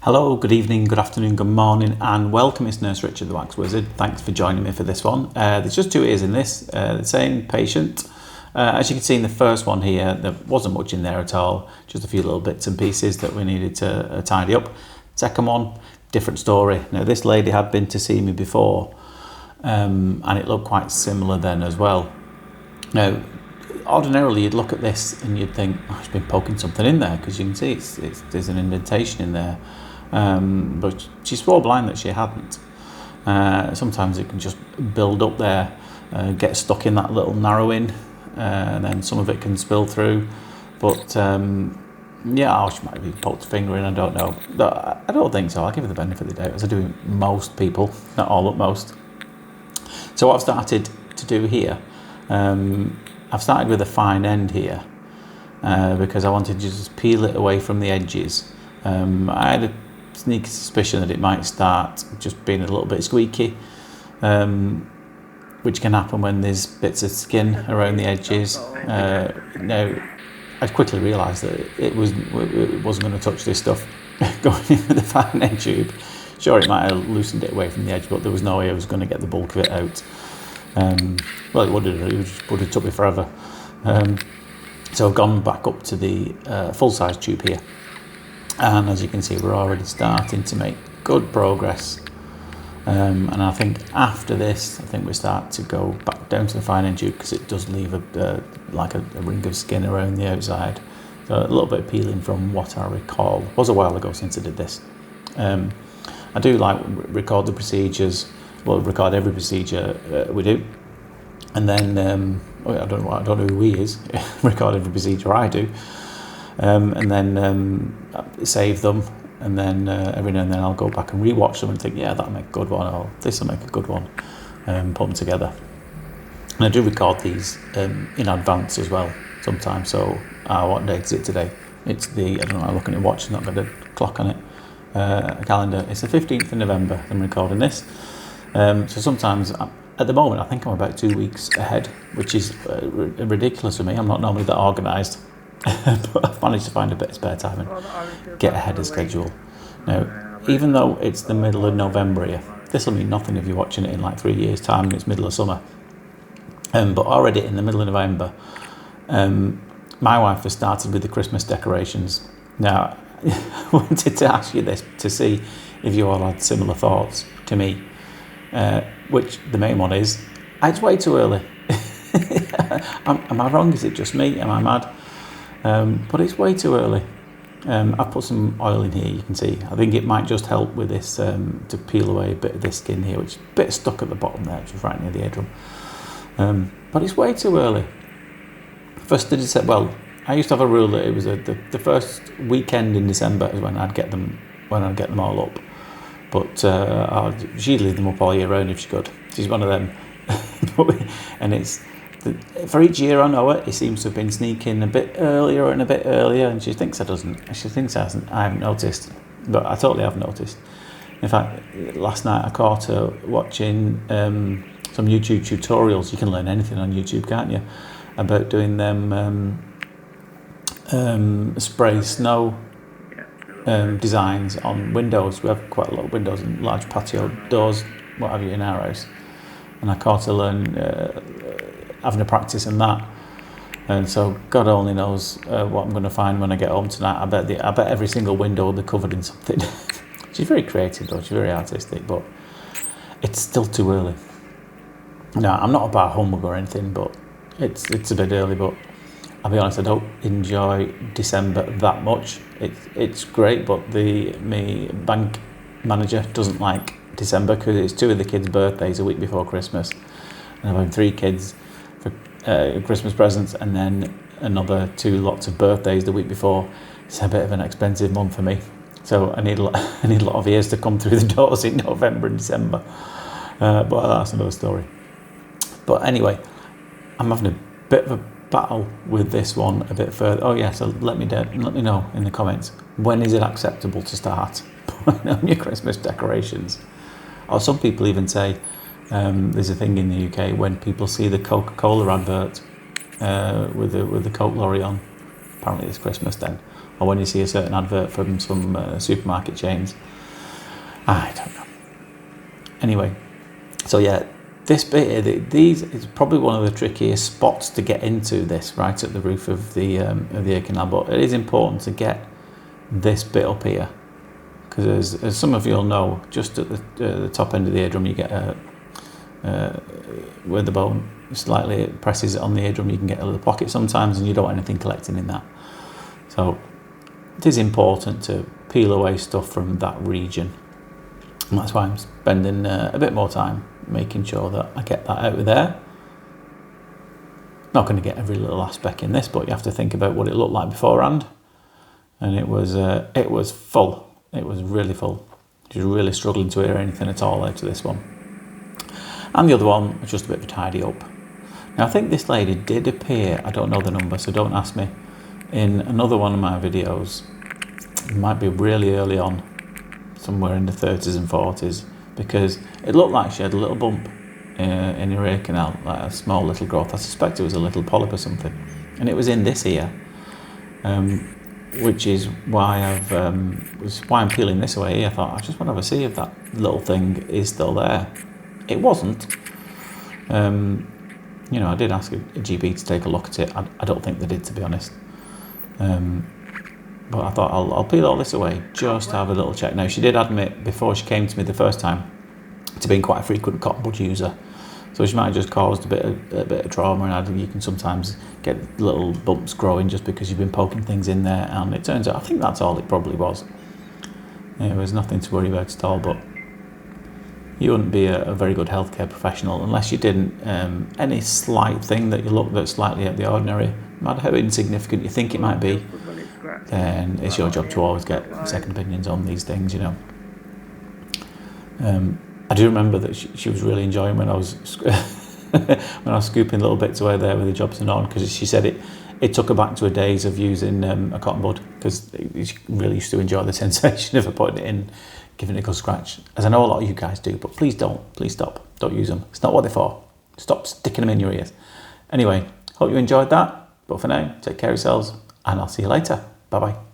Hello, good evening, good afternoon, good morning, and welcome. It's Nurse Richard, the Wax Wizard. Thanks for joining me for this one. There's just two ears in this, the same patient. As you can see in the first one here, there wasn't much in there at all, just a few little bits and pieces that we needed to tidy up. Second one, different story. Now, this lady had been to see me before, and it looked quite similar then as well. Now, ordinarily you'd look at this and you'd think, oh, she's been poking something in there, because you can see there's an indentation in there. But she swore blind that she hadn't. Sometimes it can just build up there, get stuck in that little narrowing, and then some of it can spill through. But yeah, she might have poked a finger in, I don't know. But I don't think so. I'll give her the benefit of the doubt, as I do with most people, not all at most. So what I've started to do here, I've started with a fine end here, because I wanted to just peel it away from the edges. I had a sneaky suspicion that it might start just being a little bit squeaky, which can happen when there's bits of skin around the edges. Now, I quickly realised that it wasn't going to touch this stuff going in with the fine end tube. Sure, it might have loosened it away from the edge, but there was no way I was going to get the bulk of it out. Well, it would have took me forever. So I've gone back up to the full-size tube here. And as you can see, we're already starting to make good progress. And I think after this, we start to go back down to the fine end tube, because it does leave like a ring of skin around the outside. So a little bit of peeling from what I recall. It was a while ago since I did this. I do like record the procedures. Well, record every procedure we do. And then, I don't know who he is, record every procedure I do. And then save them, and then every now and then I'll go back and rewatch them and think, yeah, that'll make a good one, or this will make a good one, put them together. And I do record these in advance as well sometimes. So what date is it today? It's I don't know, I'm looking at a watch, it's not got a clock on it, a calendar. It's the 15th of November I'm recording this. So sometimes, at the moment, I think I'm about 2 weeks ahead, which is ridiculous for me. I'm not normally that organised. But I've managed to find a bit of spare time and get ahead of schedule. Now, even though it's the middle of November here, this will mean nothing if you're watching it in like 3 years' time and it's middle of summer. But already in the middle of November, my wife has started with the Christmas decorations. Now, I wanted to ask you this to see if you all had similar thoughts to me, which the main one is, it's way too early. Am I wrong? Is it just me? Am I mad? But it's way too early. I've put some oil in here, you can see. I think it might just help with this, to peel away a bit of this skin here, which is a bit stuck at the bottom there, which is right near the eardrum. But it's way too early. First of December, well, I used to have a rule that it was the first weekend in December is when I'd get them all up. But she'd leave them up all year round if she could. She's one of them. And it's, for each year I know it seems to have been sneaking a bit earlier, and she thinks I haven't noticed, but I totally have noticed. In fact, last night I caught her watching some YouTube tutorials. You can learn anything on YouTube, can't you? About doing them spray snow designs on windows. We have quite a lot of windows and large patio doors, what have you, in our house. And I caught her having a practice in that, and so God only knows what I'm going to find when I get home tonight. I bet every single window they're covered in something. She's very creative though, she's very artistic, but it's still too early. No, I'm not a bar humbug or anything, but it's a bit early. But I'll be honest, I don't enjoy December that much. It's great, but my bank manager doesn't like December because it's 2 of the kids' birthdays a week before Christmas, and I'm having 3 kids for Christmas presents, and then another 2 lots of birthdays the week before. It's a bit of an expensive month for me, so I need a lot of ears to come through the doors in November and December. But that's another story. But anyway, I'm having a bit of a battle with this one a bit further. Oh yeah, so let me know in the comments, when is it acceptable to start putting on your Christmas decorations? Or some people even say, there's a thing in the UK when people see the Coca-Cola advert with the Coke lorry on, apparently it's Christmas then, or when you see a certain advert from some supermarket chains. I don't know. Anyway, so yeah, this bit here, these is probably one of the trickiest spots to get into this, right at the roof of the ear canal. But it is important to get this bit up here, because as some of you'll know, just at the top end of the eardrum, you get where the bone slightly presses on the eardrum, you can get a little pocket sometimes, and you don't want anything collecting in that. So it is important to peel away stuff from that region, and that's why I'm spending a bit more time making sure that I get that out of there. Not going to get every little aspect in this, but you have to think about what it looked like beforehand, and it was full. It was really full. She was really struggling to hear anything at all out of this one. And the other one was just a bit of a tidy up. Now I think this lady did appear, I don't know the number, so don't ask me, in another one of my videos. It might be really early on, somewhere in the 30s and 40s, because it looked like she had a little bump in her ear canal, like a small little growth. I suspect it was a little polyp or something, and it was in this ear, which is why I'm peeling this away here. I thought, I just want to have a see if that little thing is still there. It wasn't. You know, I did ask a GP to take a look at it. I don't think they did, to be honest. But I thought I'll peel all this away just to have a little check. Now, she did admit before she came to me the first time to being quite a frequent cotton bud user, so she might have just caused a bit of trauma, and you can sometimes get little bumps growing just because you've been poking things in there. And it turns out, I think that's all it probably was. There was nothing to worry about at all. But you wouldn't be a very good healthcare professional unless you didn't any slight thing that you look that's slightly out of the ordinary, no matter how insignificant you think it might be. Then it's your job to always get second opinions on these things, you know. I do remember that she was really enjoying when I was scooping little bits away there with the Jobson on, because she said it took her back to her days of using a cotton bud, because she really used to enjoy the sensation of her putting it in, giving it a good scratch, as I know a lot of you guys do. But please stop, don't use them. It's not what they're for. Stop sticking them in your ears. Anyway, hope you enjoyed that, but for now, take care of yourselves, and I'll see you later. Bye bye.